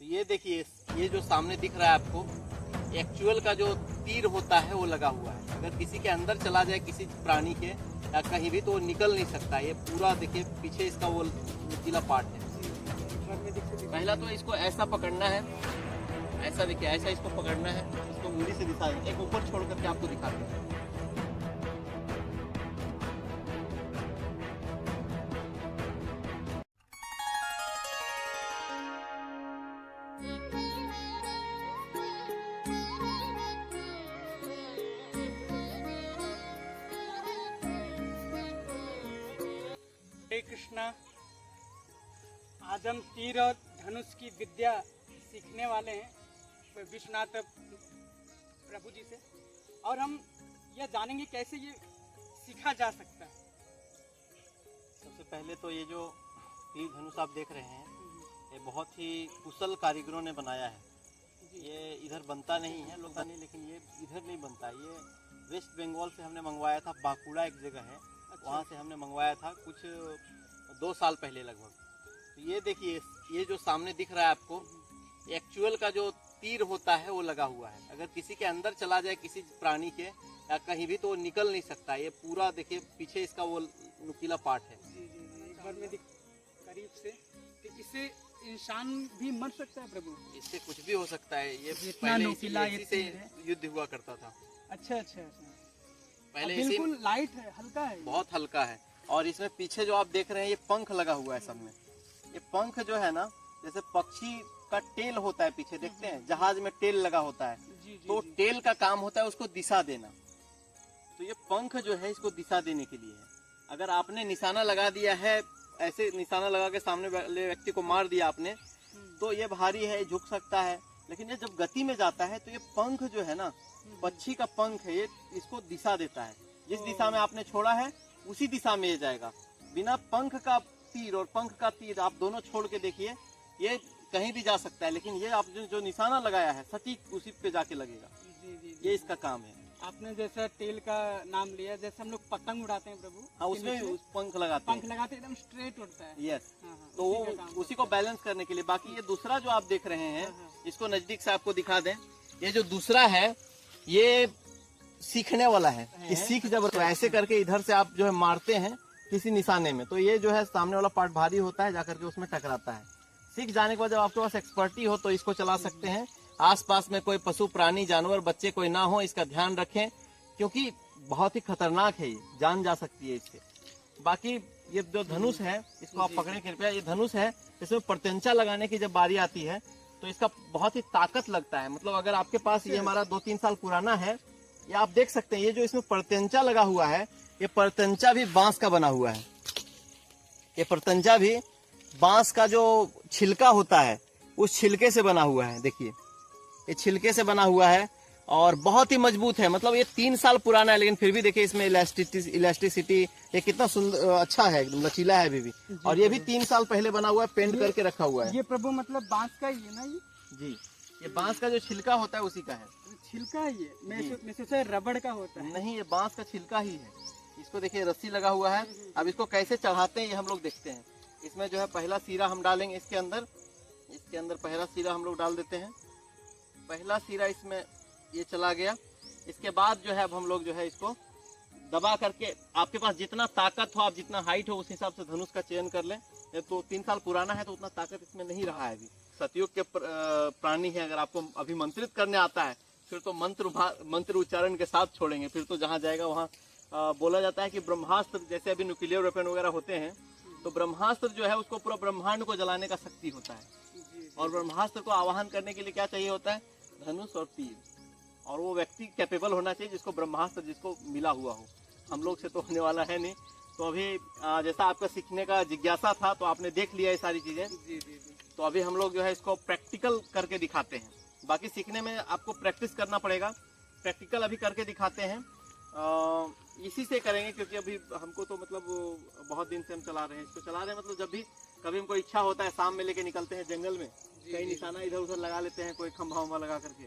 तो ये देखिए, ये जो सामने दिख रहा है आपको, एक्चुअल का जो तीर होता है वो लगा हुआ है। अगर किसी के अंदर चला जाए किसी प्राणी के या कहीं भी, तो वो निकल नहीं सकता। ये पूरा देखिए पीछे इसका वो नुकीला पार्ट है। पहला तो इसको ऐसा पकड़ना है, ऐसा देखिए, ऐसा इसको पकड़ना है, इसको उंगली से दिखा दें, एक ऊपर छोड़ करके आपको दिखाते हैं। हरे कृष्णा। आज हम तीर और धनुष की विद्या सीखने वाले हैं विश्वनाथ प्रभु जी से, और हम यह जानेंगे कैसे ये सीखा जा सकता है। सबसे पहले तो ये जो तीर धनुष आप देख रहे हैं, ये बहुत ही कुशल कारीगरों ने बनाया है। ये इधर बनता नहीं है लोग नहीं, लेकिन ये इधर नहीं बनता। ये वेस्ट बंगाल से हमने मंगवाया था, बांकुड़ा एक जगह है, वहाँ से हमने मंगवाया था कुछ 2 साल पहले लगभग। तो ये देखिए, ये जो सामने दिख रहा है आपको, एक्चुअल का जो तीर होता है वो लगा हुआ है। अगर किसी के अंदर चला जाए किसी प्राणी के या कहीं भी, तो वो निकल नहीं सकता। ये पूरा देखिए पीछे इसका वो नुकीला पार्ट है। एक बार में करीब से कि इससे इंसान भी मर सकता है प्रभु? इससे कुछ भी हो सकता है। ये जितना पहले नुकीला इसी से युद्ध हुआ करता था। अच्छा। पहले बिल्कुल लाइट है, हल्का है, बहुत हल्का है। और इसमें पीछे जो आप देख रहे हैं, ये पंख लगा हुआ है सब में। ये पंख जो है ना, जैसे पक्षी का टेल होता है पीछे, देखते हैं जहाज में टेल लगा होता है, तो टेल का काम होता है उसको दिशा देना। तो ये पंख जो है इसको दिशा देने के लिए है। अगर आपने निशाना लगा दिया है, ऐसे निशाना लगा के सामने वाले व्यक्ति को मार दिया आपने, तो ये भारी है, झुक सकता है। लेकिन ये जब गति में जाता है तो ये पंख जो है ना, पक्षी का पंख है, ये इसको दिशा देता है। जिस दिशा में आपने छोड़ा है उसी दिशा में ये जाएगा। बिना पंख का तीर और पंख का तीर आप दोनों छोड़ के देखिए, ये कहीं भी जा सकता है, लेकिन ये आप जो निशाना लगाया है सटीक उसी पे जाके लगेगा। ये इसका काम है। आपने जैसा टेल का नाम लिया, जैसे हम लोग पतंग उड़ाते हैं प्रभु, हाँ, उसमें पंख लगाते हैं, एकदम स्ट्रेट उड़ता है। यस, तो वो उसी को बैलेंस करने के लिए। बाकी ये दूसरा जो आप देख रहे हैं, इसको नजदीक से आपको दिखा दें। ये जो दूसरा है, ये सीखने वाला है कि सीख जब ऐसे करके इधर से आप जो है मारते हैं किसी निशाने में, तो ये जो है सामने वाला पार्ट भारी होता है, जाकर के उसमें टकराता है। सीख जाने के बाद जब आपके पास एक्सपर्टी हो तो इसको चला सकते हैं। आसपास में कोई पशु प्राणी जानवर बच्चे कोई ना हो, इसका ध्यान रखें, क्योंकि बहुत ही खतरनाक है, ये जान जा सकती है इससे। बाकी ये जो धनुष है, इसको आप पकड़े कृपया। ये धनुष है, इसमें प्रत्यंचा लगाने की जब बारी आती है तो इसका बहुत ही ताकत लगता है। मतलब अगर आपके पास ये हमारा 2-3 साल पुराना है, ये आप देख सकते हैं, ये जो इसमें प्रत्यंचा लगा हुआ है, ये प्रत्यंचा भी बांस का बना हुआ है। ये प्रत्यंचा भी बांस का जो छिलका होता है उस छिलके से बना हुआ है। देखिए, ये छिलके से बना हुआ है और बहुत ही मजबूत है। मतलब ये 3 साल पुराना है, लेकिन फिर भी देखिए इसमें इलास्टिसिटी ये कितना सुंदर, अच्छा है, एकदम लचीला है अभी भी। और ये भी 3 साल पहले बना हुआ है, पेंट करके रखा हुआ है। ये प्रभु मतलब बांस का ही है ना? ये जी, ये बांस का जो छिलका होता है उसी का है। छिलका है ये? मैं सोचा रबड़ का होता है। नहीं, ये बांस का छिलका ही है। इसको देखिए रस्सी लगा हुआ है। अब इसको कैसे चढ़ाते हैं ये हम लोग देखते हैं। इसमें जो है पहला सीरा हम डालेंगे इसके अंदर पहला सीरा हम लोग डाल देते हैं। पहला सीरा इसमें ये चला गया। इसके बाद जो है अब हम लोग जो है इसको दबा करके, आपके पास जितना ताकत हो, आप जितना हाइट हो, उस हिसाब से धनुष का चयन कर लें। ये तो 3 साल पुराना है तो उतना ताकत इसमें नहीं रहा है अभी। सतयुग के प्राणी है। अगर आपको अभिमंत्रित करने आता है फिर तो मंत्र उच्चारण के साथ छोड़ेंगे, फिर तो जहाँ जाएगा वहाँ। बोला जाता है कि ब्रह्मास्त्र, जैसे अभी न्यूक्लियर वेपन वगैरह होते हैं, तो ब्रह्मास्त्र जो है उसको पूरा ब्रह्मांड को जलाने का शक्ति होता है। और ब्रह्मास्त्र को आवाहन करने के लिए क्या चाहिए होता है? धनुष और तीर। और वो व्यक्ति कैपेबल होना चाहिए जिसको ब्रह्मास्त्र जिसको मिला हुआ हो। हम लोग से तो होने वाला है नहीं। तो अभी जैसा आपका सीखने का जिज्ञासा था, तो आपने देख लिया ये सारी चीजें। तो अभी हम लोग जो है इसको प्रैक्टिकल करके दिखाते हैं। बाकी सीखने में आपको प्रैक्टिस करना पड़ेगा, प्रैक्टिकल अभी करके दिखाते हैं। इसी से करेंगे, क्योंकि अभी हमको तो मतलब बहुत दिन से हम चला रहे हैं, इसको चला रहे हैं। मतलब जब भी कभी हमको इच्छा होता है, शाम में लेके निकलते हैं जंगल में, कहीं निशाना इधर उधर लगा लेते हैं, कोई खंभा वंभा लगा करके।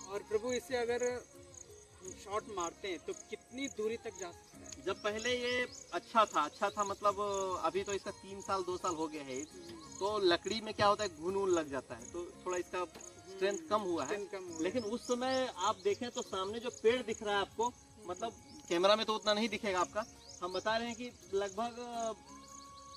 और प्रभु, इससे अगर हम शॉट मारते हैं तो कितनी दूरी तक जा सकते हैं? जब पहले ये अच्छा था मतलब अभी तो इसका 3 साल 2 साल हो गया है। तो लकड़ी में क्या होता है, घुन वून लग जाता है, तो थोड़ा इसका स्ट्रेंथ कम हुआ है। लेकिन उस समय आप देखें तो सामने जो पेड़ दिख रहा है आपको, मतलब कैमरा में तो उतना नहीं दिखेगा आपका, हम बता रहे हैं कि लगभग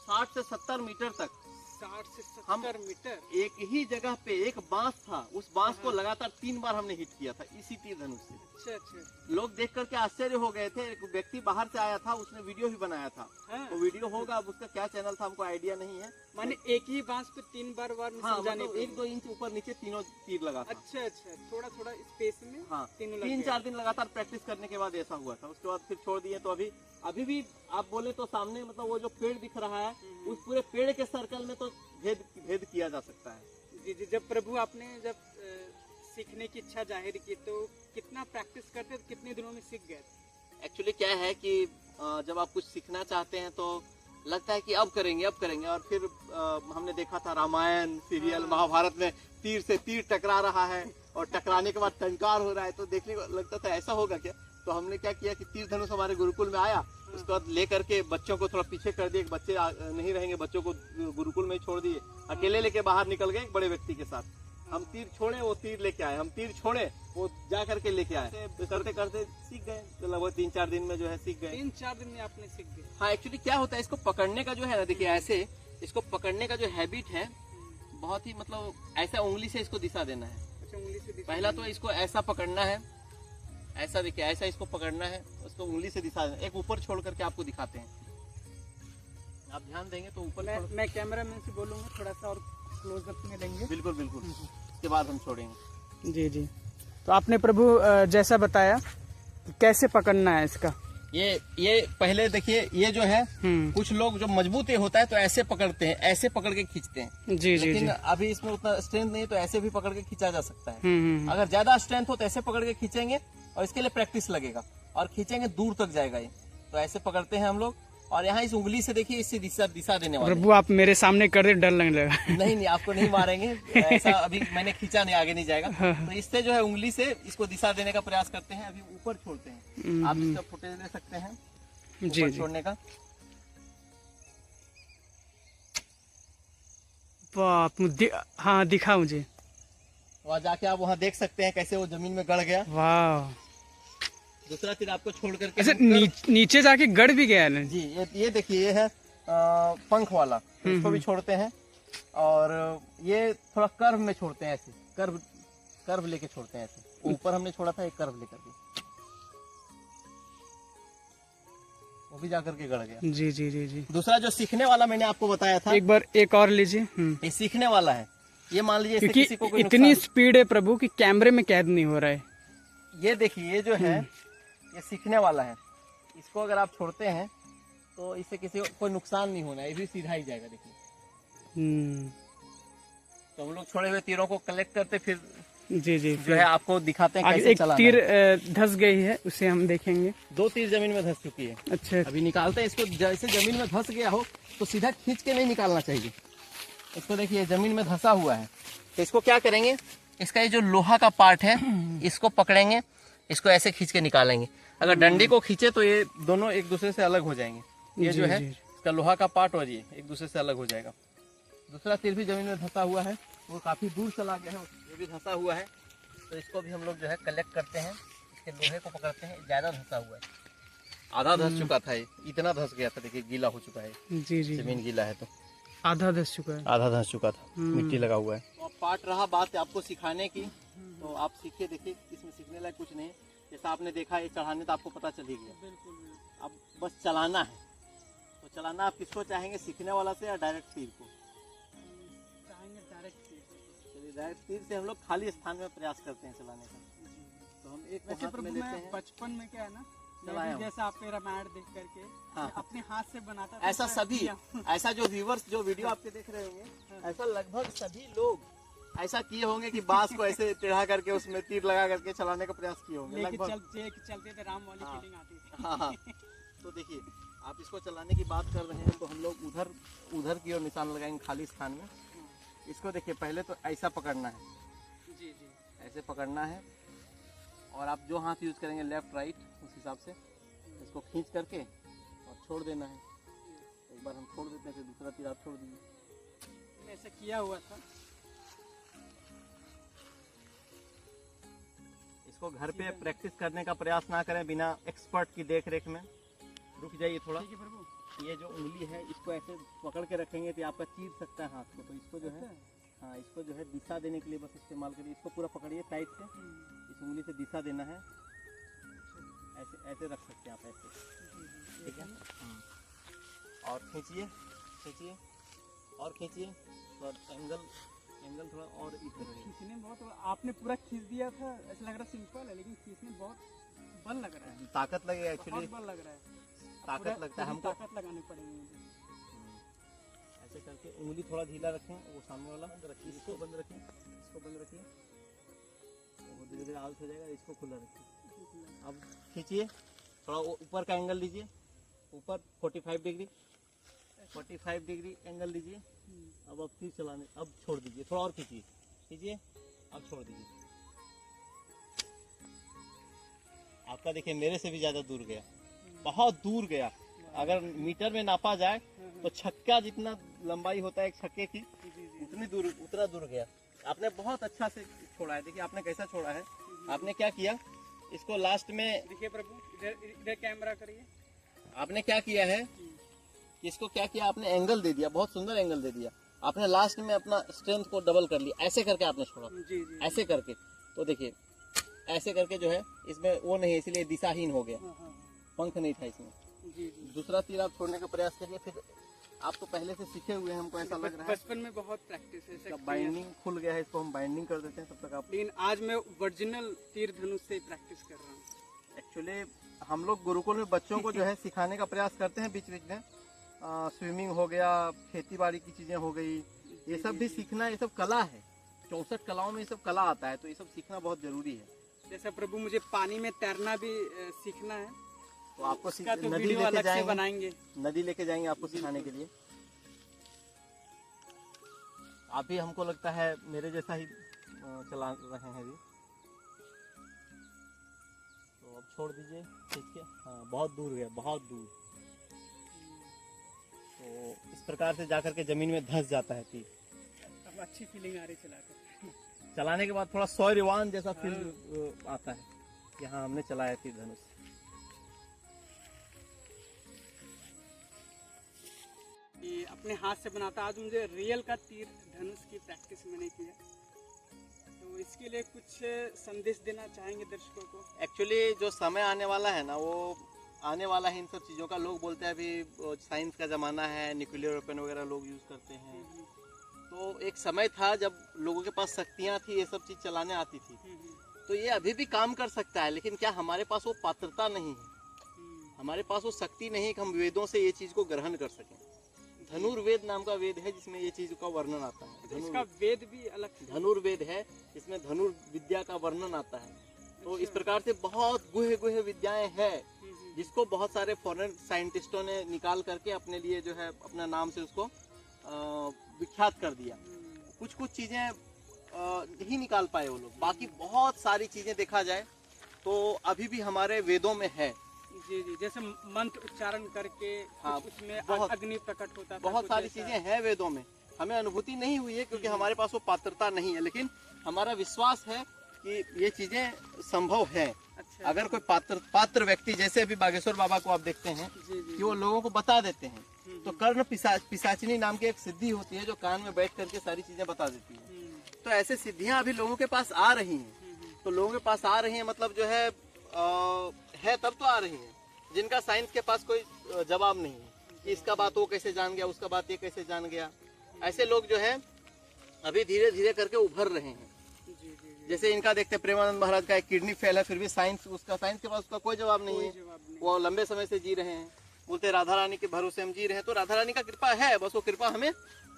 60 से 70 मीटर तक, 60 से 70 मीटर एक ही जगह पे एक बांस था, उस बांस को लगातार 3 बार हमने हिट किया था इसी तीर धनुष से। अच्छा अच्छा। लोग देख करके आश्चर्य हो गए थे। एक व्यक्ति बाहर से आया था, उसने वीडियो भी बनाया था। हाँ। वो वीडियो होगा, अब उसका क्या चैनल था हमको आइडिया नहीं है। माने एक ही बांस पे 3 बार हाँ, समझाने मतलब 1-2 इंच ऊपर नीचे तीनों तीर लगा था। अच्छा अच्छा, थोड़ा थोड़ा स्पेस में। हाँ, तीनों 3-4 दिन लगातार प्रैक्टिस करने के बाद ऐसा हुआ था। उसके बाद फिर छोड़ दिए। तो अभी भी आप बोले तो सामने, मतलब वो जो पेड़ दिख रहा है, उस पूरे पेड़ के सर्कल में तो भेद किया जा सकता है। जी जी। जब प्रभु आपने जब सीखने की इच्छा जाहिर की तो कितना प्रैक्टिस करते, तो कितने दिनों में सीख गए? एक्चुअली क्या है कि जब आप कुछ सीखना चाहते हैं तो लगता है कि अब करेंगे और फिर हमने देखा था रामायण सीरियल, महाभारत में तीर से तीर टकरा रहा है और टकराने के बाद टंकार हो रहा है, तो देखने को लगता था ऐसा होगा क्या। तो हमने क्या किया कि तीर धनुष हमारे गुरुकुल में आया, उसके बाद लेकर के बच्चों को थोड़ा पीछे कर दिए, बच्चे नहीं रहेंगे, बच्चों को गुरुकुल में ही छोड़ दिए, अकेले लेके बाहर निकल गए एक बड़े व्यक्ति के साथ। हम तीर छोड़े, वो तीर लेके आए, हम तीर छोड़े, वो जा करके लेके आए। तो करते करते सीख गए, तो लगभग 3-4 दिन में जो है सीख गए। 3-4 दिन में आपने सीख गए? हाँ, एक्चुअली क्या होता है, इसको पकड़ने का जो है ना, देखिए ऐसे इसको पकड़ने का जो हैबिट है, बहुत ही मतलब ऐसा उंगली से इसको दिशा देना है। अच्छा, उंगली से दिशा। पहला तो इसको ऐसा पकड़ना है, ऐसा देखिए, ऐसा इसको पकड़ना है, उसको उंगली से दिशा देना। एक ऊपर छोड़ करके आपको दिखाते हैं, आप ध्यान देंगे तो ऊपर। मैं कैमरा मैन से बोलूंगा थोड़ा सा और क्लोजअप में लेंगे। बिल्कुल बिल्कुल, उसके बाद हम छोड़ेंगे। जी जी। तो आपने प्रभु जैसा बताया कि कैसे पकड़ना है इसका, ये पहले देखिए, ये जो है कुछ लोग जो मजबूत ये होता है तो ऐसे पकड़ते हैं, ऐसे पकड़ के खींचते हैं। जी जी। लेकिन अभी इसमें उतना स्ट्रेंथ नहीं, तो ऐसे भी पकड़ के खींचा जा सकता है। अगर ज्यादा स्ट्रेंथ हो तो ऐसे पकड़ के खींचेंगे, और इसके लिए प्रैक्टिस लगेगा, और खींचेंगे दूर तक जाएगा ये। तो ऐसे पकड़ते हैं हम लोग, और यहाँ इस उंगली से देखिए, इससे दिशा देने वाले। प्रभु आप मेरे सामने कर दे, डर लगने लगा। नहीं, आपको नहीं मारेंगे, ऐसा अभी मैंने खींचा नहीं, आगे नहीं जाएगा। तो इससे जो है उंगली से इसको दिशा देने का प्रयास करते हैं। अभी ऊपर छोड़ते हैं, आप इसका फुटेज ले सकते हैं ऊपर छोड़ने का। बाप, हाँ दिखा मुझे। वहाँ जाके आप वहाँ देख सकते हैं कैसे वो जमीन में गड़ गया। वाह। दूसरा तीर आपको छोड़ करके अच्छा, नीचे जाके गड़ भी गया है। जी, ये देखिए, ये है पंख वाला, इसको भी छोड़ते हैं। और ये थोड़ा कर्व में छोड़ते हैं, ऐसे कर्व लेके छोड़ते हैं ऐसे। ऊपर हमने छोड़ा था, एक कर्व लेकर के, वो भी जाकर के गड़ गया। जी जी जी जी। दूसरा जो सीखने वाला मैंने आपको बताया था, एक बार एक और लीजिए। ये सीखने वाला है। ये मान लीजिए क्योंकि किसी को कोई इतनी स्पीड है प्रभु कि कैमरे में कैद नहीं हो रहा है। ये देखिए, ये जो है ये सीखने वाला है। इसको अगर आप छोड़ते हैं तो इससे किसी को कोई नुकसान नहीं होना है, ये भी सीधा ही जाएगा। देखिए, तो हम लोग छोड़े हुए तीरों को कलेक्ट करते, फिर जी जी जो है आपको दिखाते हैं कैसे एक चलाना। तीर धस गई है, उसे हम देखेंगे। 2 तीर जमीन में धस चुकी है। अच्छा, अभी निकालते हैं इसको। जैसे जमीन में धस गया हो तो सीधा खींच के नहीं निकालना चाहिए। इसको देखिए, जमीन में धंसा हुआ है, तो इसको क्या करेंगे, इसका ये जो लोहा का पार्ट है, इसको पकड़ेंगे, इसको ऐसे खींच के निकालेंगे। अगर डंडे को खींचे तो ये दोनों एक दूसरे से अलग हो जाएंगे। ये जो है इसका लोहा का पार्ट, और ये एक दूसरे से अलग हो जाएगा। दूसरा तीर भी जमीन में धंसा हुआ है, वो काफी दूर चला गया है, ये भी धंसा हुआ है। तो इसको भी हम लोग जो है कलेक्ट करते हैं, इसके लोहे को पकड़ते हैं। ज्यादा धंसा हुआ है, आधा धंस चुका था, ये इतना धंस गया था, देखिए गीला हो चुका है। जी जी, जमीन गीला है तो आधा धंस चुका है, आधा धंस चुका था, मिट्टी लगा हुआ है। तो पार्ट रहा बात आपको सिखाने की, तो आप सीखिए। देखिए, इसमें सीखने लायक कुछ नहीं, जैसा आपने देखा ये चढ़ाने तो आपको पता चल ही गया। बिल्कुल। अब बस चलाना है। तो चलाना आप किसको चाहेंगे, सीखने वाला से या डायरेक्ट तीर को? चाहेंगे डायरेक्ट तीर। चलिए, डायरेक्ट तीर से हम लोग खाली स्थान में प्रयास करते हैं चलाने का। तो हम एक वैसे हाथ में लेते हैं। बचपन में क्या है ना, चलाया हूं। जैसा आपने रामायण देख करके हाँ। अपने हाथ से बनाता था, ऐसा सभी, ऐसा जो व्यूवर्स जो वीडियो आपके देख रहे होंगे, ऐसा लगभग सभी लोग ऐसा किए होंगे कि बांस को ऐसे टेढ़ा करके उसमें तीर लगा करके चलाने का प्रयास किए होंगे लगभग। चलते थे, राम वाली फीलिंग आती थी। हाँ। तो देखिए, आप इसको चलाने की बात कर रहे हैं, तो हम लोग उधर की ओर निशान लगाएंगे खाली स्थान में। इसको देखिए, पहले तो ऐसा पकड़ना है, जी जी, ऐसे पकड़ना है, और आप जो हाथ यूज करेंगे लेफ्ट राइट उस हिसाब से इसको खींच करके और छोड़ देना है। एक बार हम छोड़ देते हैं, फिर दूसरा तीर आप छोड़ दीजिए। आपने ऐसा किया हुआ था। इसको घर पे प्रैक्टिस करने का प्रयास ना करें बिना एक्सपर्ट की देख रेख में। रुक जाइए थोड़ा। ठीक है प्रभु। ये जो उंगली है इसको ऐसे पकड़ के रखेंगे तो आपका चीर सकता है हाथ को, तो इसको जो है हाँ इसको जो है दिशा देने के लिए बस इस्तेमाल करिए। इसको पूरा पकड़िए टाइट से, इस उंगली से दिशा देना है। ऐसे ऐसे रख सकते हैं आप ऐसे, ठीक है। और खींचिए खींचिए और खींचिए, और एंगल थोड़ा और इधर रहिए। खींचने में बहुत, आपने पूरा खींच दिया था, ऐसा लग रहा सिंपल है लेकिन खींचने में बहुत बल लग रहा है, ताकत लगेगा एक्चुअली, बहुत बल लग रहा है, ताकत लगता है हमको। ताकत लगानी पड़ेगी मुझे। ऐसे करके उंगली थोड़ा ढीला रखें, वो सामने वाला बंद रखिए, इसको बंद रखिए, इसको बंद रखिए, वो धीरे धीरे आउट हो जाएगा। इसको खुला रखिए। अब खींचिए, थोड़ा ऊपर का एंगल लीजिए, ऊपर 45 डिग्री, 45 डिग्री एंगल लीजिए। अब फिर चलाने, अब छोड़ दीजिए, थोड़ा और खींचिए, खींचिए, अब छोड़ दीजिए। आपका देखिए मेरे से भी ज्यादा दूर गया, बहुत दूर गया। अगर मीटर में नापा जाए तो छक्का जितना लंबाई होता है एक छक्के की, उतना दूर गया। आपने बहुत अच्छा से छोड़ा है। देखिए आपने कैसा छोड़ा है। आपने क्या किया, इसको लास्ट में देखिए प्रभु, इधर कैमरा करिए। आपने क्या किया है, इसको क्या किया, आपने एंगल दे दिया, बहुत सुंदर एंगल दे दिया। आपने लास्ट में अपना स्ट्रेंथ को डबल कर लिया, ऐसे करके आपने छोड़ा। जी जी। ऐसे करके, तो देखिए ऐसे करके जो है इसमें वो नहीं है, इसलिए दिशाहीन हो गया, पंख नहीं था इसमें। जी जी। दूसरा तीर आप छोड़ने का प्रयास करिए। फिर आप तो पहले से सीखे हुए हैं, हमको ऐसा लग रहा है। बचपन में बहुत प्रैक्टिस है, बाइंडिंग खुल गया है, इसको हम बाइंडिंग कर देते हैं तब तक आप। लेकिन आज मैं ओरिजिनल तीर धनुष से प्रैक्टिस कर रहा हूँ। एक्चुअली हम लोग गुरुकुल में बच्चों को जो है सिखाने का प्रयास करते हैं बीच बीच में। स्विमिंग हो गया, खेती बाड़ी की चीजें हो गई, ये सब भी सीखना, ये सब कला है। 64 कलाओं में ये सब कला आता है, तो ये सब सीखना बहुत जरूरी है। जैसा प्रभु मुझे पानी में तैरना भी सीखना है, तो आपको तो नदी वीडियो लेके अलग से जाएंगे, बनाएंगे। नदी लेके जाएंगे आपको सिखाने के लिए। आप भी हमको लगता है मेरे जैसा ही चला रहे हैं अभी। तो अब छोड़ दीजिए खींच के। हाँ बहुत दूर गया, बहुत दूर। तो इस प्रकार से जाकर के जमीन में धंस जाता है तीर। अब अच्छी फीलिंग आ रही चलाकर। चलाने के बाद थोड़ा शौर्यवान जैसा फील आता है कि हाँ हमने चलाया तीर धनुष। ये अपने हाथ से बनाता, आज मुझे रियल का तीर धनुष की प्रैक्टिस मैंने किया, तो इसके लिए कुछ संदेश देना चाहेंगे दर्शकों को? एक्चुअली जो समय आने वाला है ना, वो आने वाला है इन सब चीज़ों का। लोग बोलते हैं अभी साइंस का ज़माना है, न्यूक्लियर वेपन वगैरह लोग यूज़ करते हैं। तो एक समय था जब लोगों के पास शक्तियाँ थी, ये सब चीज़ चलाने आती थी। तो ये अभी भी काम कर सकता है, लेकिन क्या हमारे पास वो पात्रता नहीं है, हमारे पास वो शक्ति नहीं है कि हम वेदों से ये चीज़ को ग्रहण कर सकें। धनुर्वेद नाम का वेद है जिसमें ये चीज का वर्णन आता है। तो इसका वेद भी अलग है। धनुर्वेद है, इसमें धनुर्विद्या का वर्णन आता है। तो इस प्रकार से बहुत गुहे विद्याएं हैं जिसको बहुत सारे फॉरेन साइंटिस्टों ने निकाल करके अपने लिए जो है अपना नाम से उसको विख्यात कर दिया। कुछ कुछ चीजें नहीं निकाल पाए वो लोग, बाकी बहुत सारी चीजें देखा जाए तो अभी भी हमारे वेदों में है। जी जी, जैसे मंत्र उच्चारण करके हाँ, उसमें बहुत अग्नि प्रकट होता था, बहुत सारी चीजें हैं वेदों में। हमें अनुभूति नहीं हुई है क्योंकि हमारे पास वो पात्रता नहीं है, लेकिन हमारा विश्वास है कि ये चीजें संभव है। अच्छा, अगर कोई पात्र व्यक्ति, जैसे अभी बागेश्वर बाबा को आप देखते हैं कि वो लोगों को बता देते हैं, तो कर्ण पिशाचिनी नाम की एक सिद्धि होती है जो कान में बैठ करके सारी चीजें बता देती है। तो ऐसे सिद्धियां अभी लोगों के पास आ रही हैं। तो लोगों के पास आ रही हैं मतलब जो है तब तो आ रही है जिनका साइंस के पास कोई जवाब नहीं है कि इसका बात वो कैसे जान गया, उसका बात ये कैसे जान गया। ऐसे लोग जो है अभी धीरे धीरे करके उभर रहे हैं। जैसे इनका देखते हैं प्रेमानंद महाराज का एक किडनी फेल है, फिर भी साइंस के पास उसका कोई जवाब नहीं है। वो लंबे समय से जी रहे हैं, बोलते राधा रानी के भरोसे हम जी रहे हैं। तो राधा रानी का कृपा है, बस वो कृपा हमें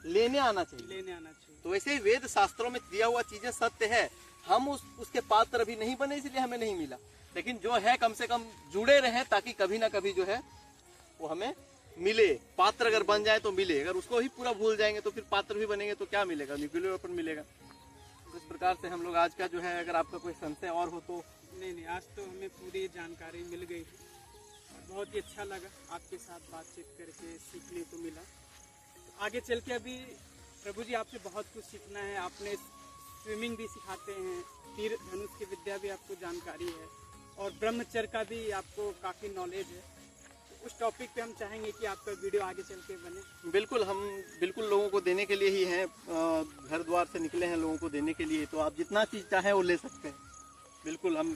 लेने आना चाहिए। तो वैसे ही वेद शास्त्रों में दिया हुआ चीजें सत्य है। हम उसके पात्र अभी नहीं बने इसलिए हमें नहीं मिला, लेकिन जो है कम से कम जुड़े रहे ताकि कभी ना कभी जो है वो हमें मिले। पात्र अगर बन जाए तो मिले, अगर उसको ही पूरा भूल जाएंगे तो फिर पात्र भी बनेंगे तो क्या मिलेगा, न्यूक्लियर वेपन मिलेगा। तो इस प्रकार से हम लोग आज का जो है, अगर आपका कोई संशय और हो तो। नहीं, आज तो हमें पूरी जानकारी मिल गई और बहुत ही अच्छा लगा आपके साथ बातचीत करके, सीखने को मिला। तो आगे चल के अभी प्रभु जी आपसे बहुत कुछ सीखना है। आपने स्विमिंग भी सिखाते हैं, तीर धनुष की विद्या भी आपको जानकारी है और ब्रह्मचर्य का भी आपको काफ़ी नॉलेज है। तो उस टॉपिक पे हम चाहेंगे कि आपका वीडियो आगे चल के बने। बिल्कुल, हम बिल्कुल लोगों को देने के लिए ही हैं, घर द्वार से निकले हैं लोगों को देने के लिए, तो आप जितना चीज़ चाहें वो ले सकते हैं। बिल्कुल, हम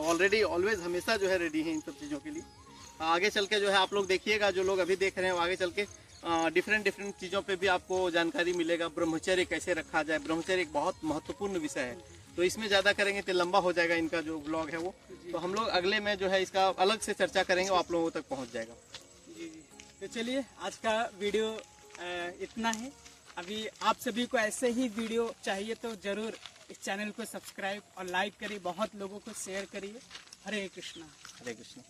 ऑलरेडी ऑलवेज हमेशा जो है रेडी हैं इन सब चीज़ों के लिए। आगे चल के जो है आप लोग देखिएगा, जो लोग अभी देख रहे हैं आगे चल के डिफरेंट चीज़ों पे भी आपको जानकारी मिलेगा। ब्रह्मचर्य कैसे रखा जाए, ब्रह्मचर्य एक बहुत महत्वपूर्ण विषय है, तो इसमें ज़्यादा करेंगे तो लंबा हो जाएगा इनका जो ब्लॉग है वो, तो हम लोग अगले में जो है इसका अलग से चर्चा करेंगे, वो आप लोगों तक पहुँच जाएगा। जी जी, तो चलिए आज का वीडियो इतना है। अभी आप सभी को ऐसे ही वीडियो चाहिए तो ज़रूर इस चैनल को सब्सक्राइब और लाइक करिए, बहुत लोगों को शेयर करिए। हरे कृष्णा। हरे कृष्ण।